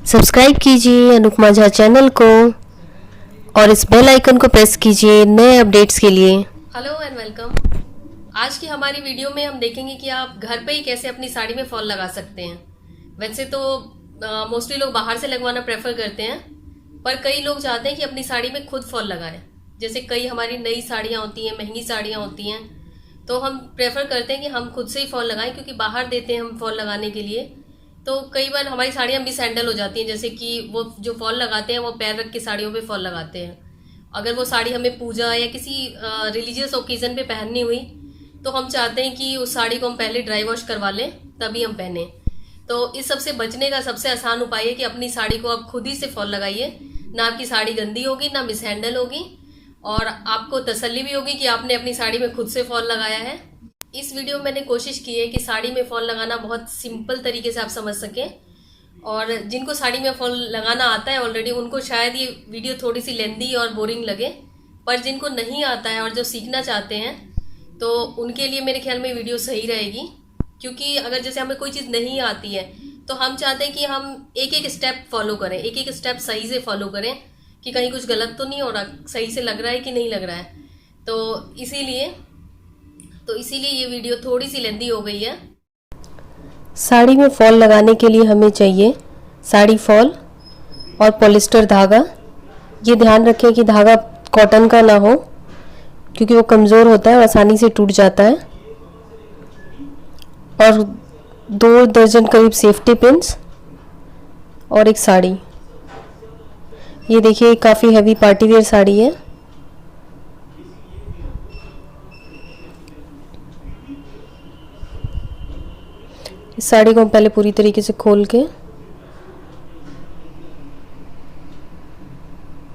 Subscribe कीजिए Anupama Jha channel को और इस बेल आइकन को प्रेस कीजिए नए अपडेट्स के लिए। Hello and welcome. आज की हमारी वीडियो में हम देखेंगे कि आप घर पे ही कैसे अपनी साड़ी में फॉल लगा सकते हैं। वैसे तो मोस्टली लोग बाहर से लगवाना प्रेफर करते हैं, पर कई लोग चाहते हैं कि अपनी साड़ी में खुद फॉल लगाएं। जैसे कई हमारी नई साड़ियाँ होती हैं, महंगी साड़ियाँ होती हैं, तो हम प्रेफर करते हैं कि हम खुद से ही फॉल लगाएं, क्योंकि बाहर देते हैं हम फॉल लगाने के लिए तो कई बार हमारी साड़ियाँ मिस हैंडल हो जाती हैं। जैसे कि वो जो फॉल लगाते हैं वो पैर रख के साड़ियों पे फॉल लगाते हैं। अगर वो साड़ी हमें पूजा या किसी रिलीजियस ओकेज़न पे पहननी हुई तो हम चाहते हैं कि उस साड़ी को हम पहले ड्राई वॉश करवा लें तभी हम पहने। तो इस सबसे बचने का सबसे आसान उपाय है कि अपनी साड़ी को आप खुद ही से फॉल लगाइए। ना आपकी साड़ी गंदी होगी, ना मिस हैंडल होगी, और आपको तसल्ली भी होगी कि आपने अपनी साड़ी में खुद से फॉल लगाया है। इस वीडियो में मैंने कोशिश की है कि साड़ी में फॉल लगाना बहुत सिंपल तरीके से आप समझ सकें, और जिनको साड़ी में फॉल लगाना आता है ऑलरेडी उनको शायद ये वीडियो थोड़ी सी लेंदी और बोरिंग लगे, पर जिनको नहीं आता है और जो सीखना चाहते हैं तो उनके लिए मेरे ख्याल में वीडियो सही रहेगी। क्योंकि अगर जैसे हमें कोई चीज़ नहीं आती है तो हम चाहते हैं कि हम एक एक स्टेप फॉलो करें, एक एक स्टेप सही से फॉलो करें कि कहीं कुछ गलत तो नहीं हो रहा, सही से लग रहा है कि नहीं लग रहा है। तो इसीलिए ये वीडियो थोड़ी सी लेंदी हो गई है। साड़ी में फॉल लगाने के लिए हमें चाहिए साड़ी फॉल और पॉलिस्टर धागा। ये ध्यान रखें कि धागा कॉटन का ना हो, क्योंकि वो कमज़ोर होता है और आसानी से टूट जाता है। और 2 दर्जन करीब सेफ्टी पिन्स और एक साड़ी। ये देखिए काफ़ी हैवी पार्टी वेयर साड़ी है। इस साड़ी को हम पहले पूरी तरीके से खोल के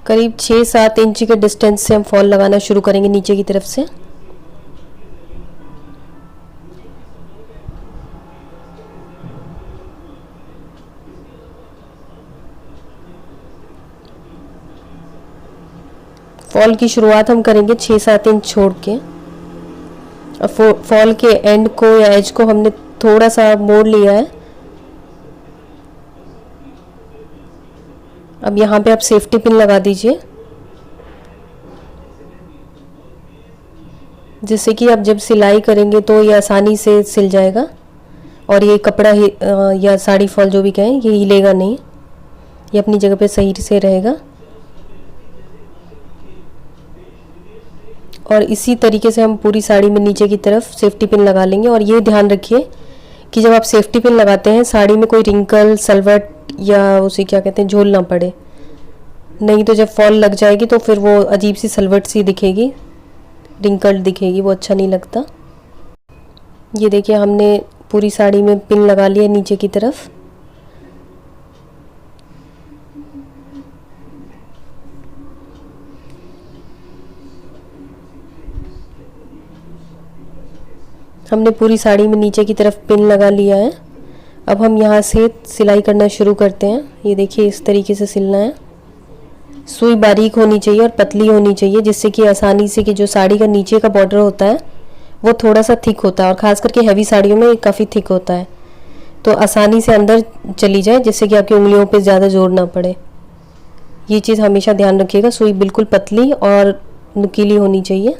करीब 6-7 इंच के डिस्टेंस से हम फॉल लगाना शुरू करेंगे नीचे की तरफ से। फॉल की शुरुआत हम करेंगे 6-7 इंच छोड़ के, और फॉल के एंड को या एज को हमने थोड़ा सा मोड़ लिया है। अब यहाँ पे आप सेफ्टी पिन लगा दीजिए, जिससे कि आप जब सिलाई करेंगे तो ये आसानी से सिल जाएगा और ये कपड़ा या साड़ी फॉल जो भी कहें ये हिलेगा नहीं, ये अपनी जगह पे सही से रहेगा। और इसी तरीके से हम पूरी साड़ी में नीचे की तरफ सेफ्टी पिन लगा लेंगे। और ये ध्यान रखिए कि जब आप सेफ्टी पिन लगाते हैं साड़ी में कोई रिंकल, सलवट या उसे क्या कहते हैं झोल ना पड़े, नहीं तो जब फॉल लग जाएगी तो फिर वो अजीब सी सलवट सी दिखेगी, रिंकल दिखेगी, वो अच्छा नहीं लगता। ये देखिए हमने पूरी साड़ी में पिन लगा लिया नीचे की तरफ। हमने पूरी साड़ी में नीचे की तरफ पिन लगा लिया है। अब हम यहाँ से सिलाई करना शुरू करते हैं। ये देखिए इस तरीके से सिलना है। सुई बारीक होनी चाहिए और पतली होनी चाहिए, जिससे कि आसानी से कि जो साड़ी का नीचे का बॉर्डर होता है वो थोड़ा सा थिक होता है, और ख़ास करके हैवी साड़ियों में काफ़ी थिक होता है, तो आसानी से अंदर चली जाए, जिससे कि आपकी उंगलियों पर ज़्यादा जोर ना पड़े। ये चीज़ हमेशा ध्यान रखिएगा, सुई बिल्कुल पतली और नुकीली होनी चाहिए।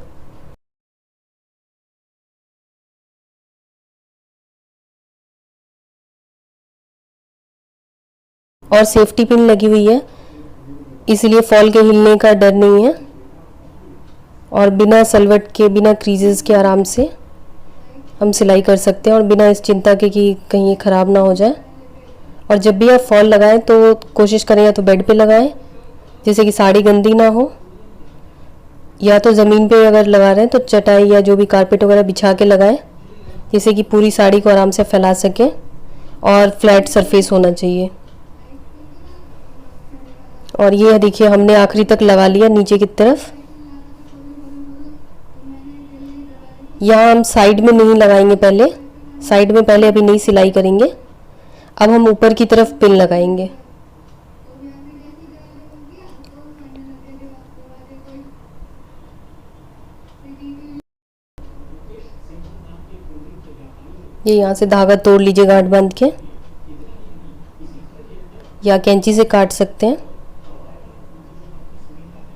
और सेफ्टी पिन लगी हुई है, इसलिए फॉल के हिलने का डर नहीं है, और बिना सलवट के, बिना क्रीजेस के आराम से हम सिलाई कर सकते हैं, और बिना इस चिंता के कि कहीं ये ख़राब ना हो जाए। और जब भी आप फॉल लगाएं तो कोशिश करें या तो बेड पे लगाएं, जैसे कि साड़ी गंदी ना हो, या तो ज़मीन पे अगर लगा रहे हैं तो चटाई या जो भी कारपेट वगैरह बिछा के लगाएं, जिससे कि पूरी साड़ी को आराम से फैला सकें, और फ्लैट सरफेस होना चाहिए। और ये देखिए हमने आखिरी तक लगा लिया नीचे की तरफ। यहाँ हम साइड में नहीं लगाएंगे, पहले साइड में पहले अभी नहीं सिलाई करेंगे। अब हम ऊपर की तरफ पिन लगाएंगे। ये यहाँ से धागा तोड़ लीजिए गांठ बांध के। या कैंची से काट सकते हैं।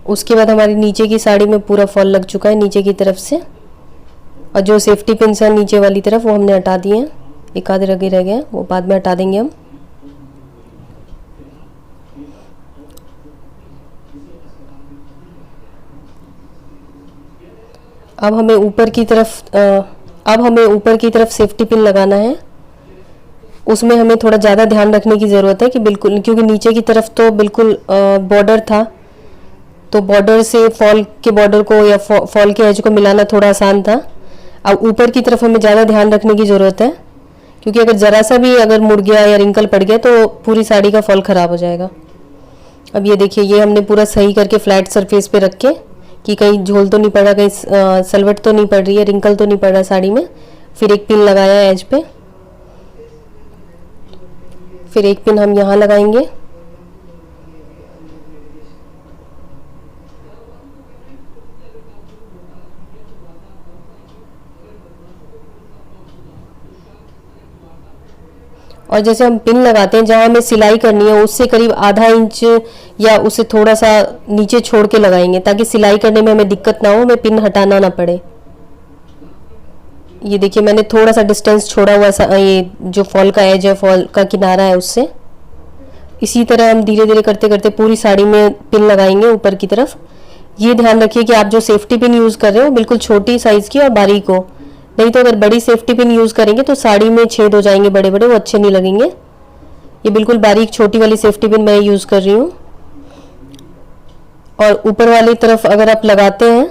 उसके बाद हमारी नीचे की साड़ी में पूरा फॉल लग चुका है नीचे की तरफ से, और जो सेफ्टी पिन्स हैं नीचे वाली तरफ वो हमने हटा दिए हैं। एक आधे रगे रह गए, वो बाद में हटा देंगे हम। अब हमें ऊपर की तरफ सेफ्टी पिन लगाना है। उसमें हमें थोड़ा ज़्यादा ध्यान रखने की ज़रूरत है कि बिल्कुल, क्योंकि नीचे की तरफ तो बिल्कुल बॉर्डर था, तो बॉर्डर से फॉल के बॉर्डर को या फॉल के एज को मिलाना थोड़ा आसान था। अब ऊपर की तरफ हमें ज़्यादा ध्यान रखने की ज़रूरत है, क्योंकि अगर ज़रा सा भी अगर मुड़ गया या रिंकल पड़ गया तो पूरी साड़ी का फॉल ख़राब हो जाएगा। अब ये देखिए, ये हमने पूरा सही करके फ्लैट सरफेस पे रख के कि कहीं झोल तो नहीं पड़ रहा, कहीं सलवट तो नहीं पड़ रही है, रिंकल तो नहीं पड़ रहा साड़ी में। फिर एक पिन लगाया एज पे, फिर एक पिन हम यहाँ लगाएंगे। और जैसे हम पिन लगाते हैं, जहाँ हमें सिलाई करनी है उससे करीब आधा इंच या उससे थोड़ा सा नीचे छोड़ के लगाएंगे, ताकि सिलाई करने में हमें दिक्कत ना हो, हमें पिन हटाना ना पड़े। ये देखिए, मैंने थोड़ा सा डिस्टेंस छोड़ा हुआ ये जो फॉल का एज है, फॉल का किनारा है उससे। इसी तरह हम धीरे धीरे करते करते पूरी साड़ी में पिन लगाएंगे ऊपर की तरफ। ये ध्यान रखिए कि आप जो सेफ्टी पिन यूज़ कर रहे हो बिल्कुल छोटी साइज़ की और बारीक हो, नहीं तो अगर बड़ी सेफ्टी पिन यूज़ करेंगे तो साड़ी में छेद हो जाएंगे बड़े बड़े, वो अच्छे नहीं लगेंगे। ये बिल्कुल बारीक छोटी वाली सेफ्टी पिन मैं यूज़ कर रही हूँ। और ऊपर वाली तरफ अगर आप लगाते हैं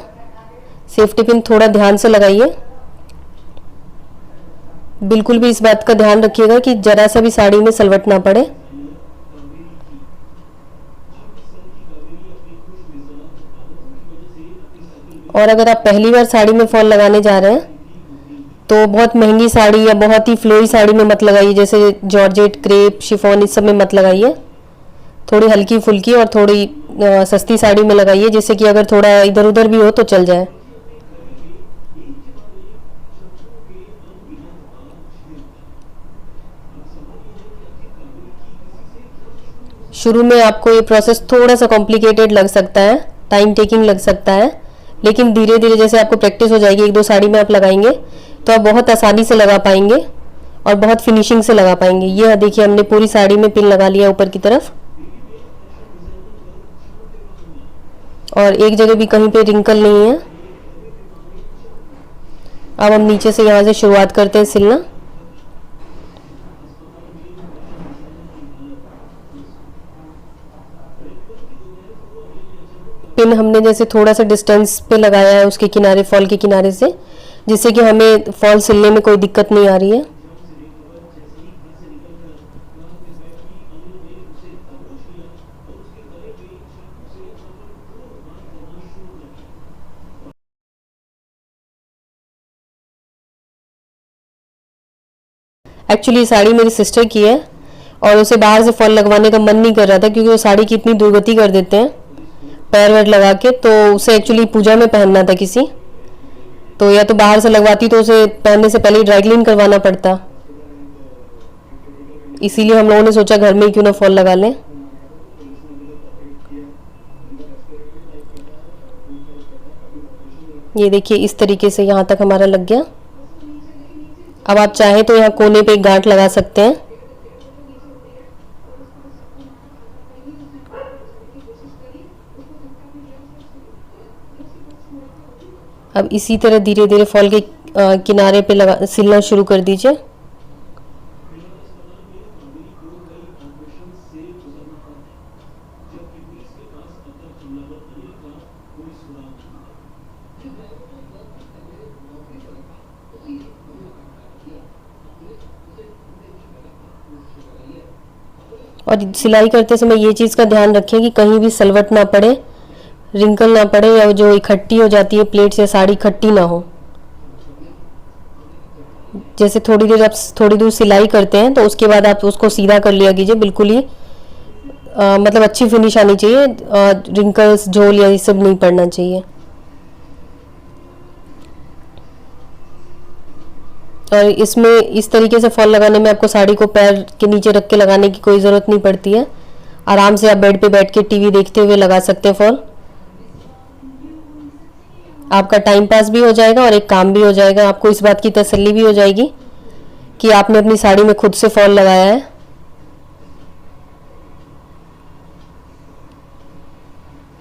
सेफ्टी पिन, थोड़ा ध्यान से लगाइए। बिल्कुल भी इस बात का ध्यान रखिएगा कि जरा सा भी साड़ी में सलवट ना पड़े। और अगर आप पहली बार साड़ी में फॉल लगाने जा रहे हैं तो बहुत महंगी साड़ी या बहुत ही फ्लोई साड़ी में मत लगाइए, जैसे जॉर्जेट, क्रेप, शिफॉन, इस सब में मत लगाइए। थोड़ी हल्की फुल्की और थोड़ी सस्ती साड़ी में लगाइए, जिससे कि अगर थोड़ा इधर उधर भी हो तो चल जाए। शुरू में आपको ये प्रोसेस थोड़ा सा कॉम्प्लिकेटेड लग सकता है, टाइम टेकिंग लग सकता है, लेकिन धीरे धीरे जैसे आपको प्रैक्टिस हो जाएगी, एक दो साड़ी में आप लगाएंगे तो आप बहुत आसानी से लगा पाएंगे और बहुत फिनिशिंग से लगा पाएंगे। ये देखिए, हमने पूरी साड़ी में पिन लगा लिया ऊपर की तरफ, और एक जगह भी कहीं पे रिंकल नहीं है। अब हम नीचे से यहाँ से शुरुआत करते हैं सिलना। पिन हमने जैसे थोड़ा सा डिस्टेंस पे लगाया है उसके किनारे, फॉल के किनारे से, जिससे कि हमें फॉल सिलने में कोई दिक्कत नहीं आ रही है। एक्चुअली साड़ी मेरी सिस्टर की है और उसे बाहर से फॉल लगवाने का मन नहीं कर रहा था, क्योंकि वो साड़ी की इतनी दुर्गति कर देते हैं पैर वैर लगा के, तो उसे एक्चुअली पूजा में पहनना था किसी, तो या तो बाहर से लगवाती तो उसे पहनने से पहले ही ड्राई क्लीन करवाना पड़ता। इसीलिए हम लोगों ने सोचा घर में ही क्यों ना फॉल लगा लें। ये देखिए, इस तरीके से यहाँ तक हमारा लग गया। अब आप चाहें तो यहाँ कोने पे एक गांठ लगा सकते हैं। अब इसी तरह धीरे धीरे फॉल के किनारे पे लगा सिलना शुरू कर दीजिए। और सिलाई करते समय ये चीज़ का ध्यान रखें कि कहीं भी सलवट ना पड़े, रिंकल ना पड़े, या जो इकट्ठी हो जाती है प्लेट्स या साड़ी इकट्ठी ना हो। जैसे थोड़ी देर आप थोड़ी दूर सिलाई करते हैं तो उसके बाद आप उसको सीधा कर लिया कीजिए, बिल्कुल ही मतलब अच्छी फिनिश आनी चाहिए, रिंकल्स, झोल या ये सब नहीं पड़ना चाहिए। और इसमें इस तरीके से फॉल लगाने में आपको साड़ी को पैर के नीचे रख के लगाने की कोई ज़रूरत नहीं पड़ती है, आराम से आप बेड पे बैठ के टीवी देखते हुए लगा सकते हैं फॉल। आपका टाइम पास भी हो जाएगा और एक काम भी हो जाएगा। आपको इस बात की तसल्ली भी हो जाएगी कि आपने अपनी साड़ी में खुद से फॉल लगाया है।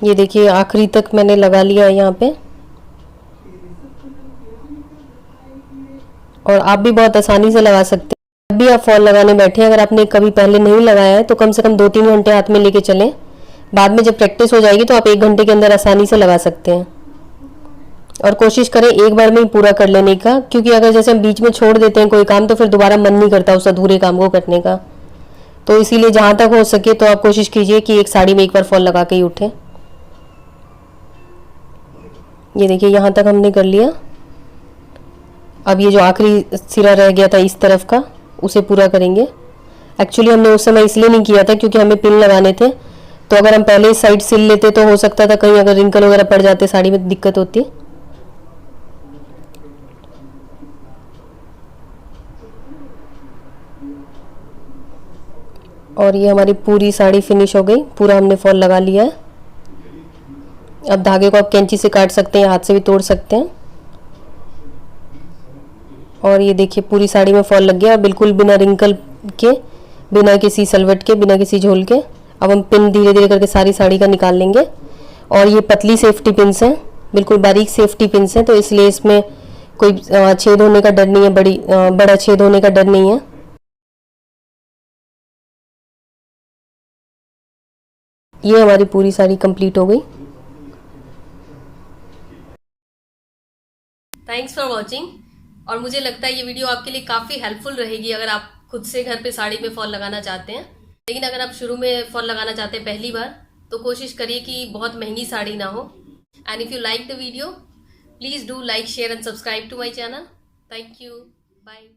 ये देखिए आखिरी तक मैंने लगा लिया है यहाँ पे। और आप भी बहुत आसानी से लगा सकते हैं। जब भी आप फॉल लगाने बैठे, अगर आपने कभी पहले नहीं लगाया है तो कम से कम 2-3 घंटे हाथ में लेके चलें। बाद में जब प्रैक्टिस हो जाएगी तो आप 1 घंटे के अंदर आसानी से लगा सकते हैं। और कोशिश करें एक बार में ही पूरा कर लेने का, क्योंकि अगर जैसे हम बीच में छोड़ देते हैं कोई काम तो फिर दोबारा मन नहीं करता उस अधूरे काम को करने का। तो इसीलिए जहाँ तक हो सके तो आप कोशिश कीजिए कि एक साड़ी में एक बार फॉल लगा के ही उठें। ये देखिए यहाँ तक हमने कर लिया। अब ये जो आखिरी सिरा रह गया था इस तरफ का, उसे पूरा करेंगे। एक्चुअली हमने उस समय इसलिए नहीं किया था क्योंकि हमें पिन लगाने थे, तो अगर हम पहले इस साइड सिल लेते तो हो सकता था कहीं अगर रिंकल वगैरह पड़ जाते साड़ी में दिक्कत होती। और ये हमारी पूरी साड़ी फिनिश हो गई, पूरा हमने फॉल लगा लिया है। अब धागे को आप कैंची से काट सकते हैं, हाथ से भी तोड़ सकते हैं। और ये देखिए पूरी साड़ी में फॉल लग गया, बिल्कुल बिना रिंकल के, बिना किसी सलवट के, बिना किसी झोल के। अब हम पिन धीरे धीरे करके सारी साड़ी का निकाल लेंगे। और ये पतली सेफ्टी पिन्स हैं, बिल्कुल बारीक सेफ्टी पिन्स हैं, तो इसलिए इसमें कोई छेद होने का डर नहीं है, बड़ा छेद होने का डर नहीं है। ये हमारी पूरी साड़ी कंप्लीट हो गई। Thanks for watching. और मुझे लगता है ये वीडियो आपके लिए काफ़ी हेल्पफुल रहेगी अगर आप खुद से घर पे साड़ी में फॉल लगाना चाहते हैं। लेकिन अगर आप शुरू में फॉल लगाना चाहते हैं पहली बार, तो कोशिश करिए कि बहुत महंगी साड़ी ना हो। And if you like the video, please do like, share and subscribe to my channel. Thank you, bye.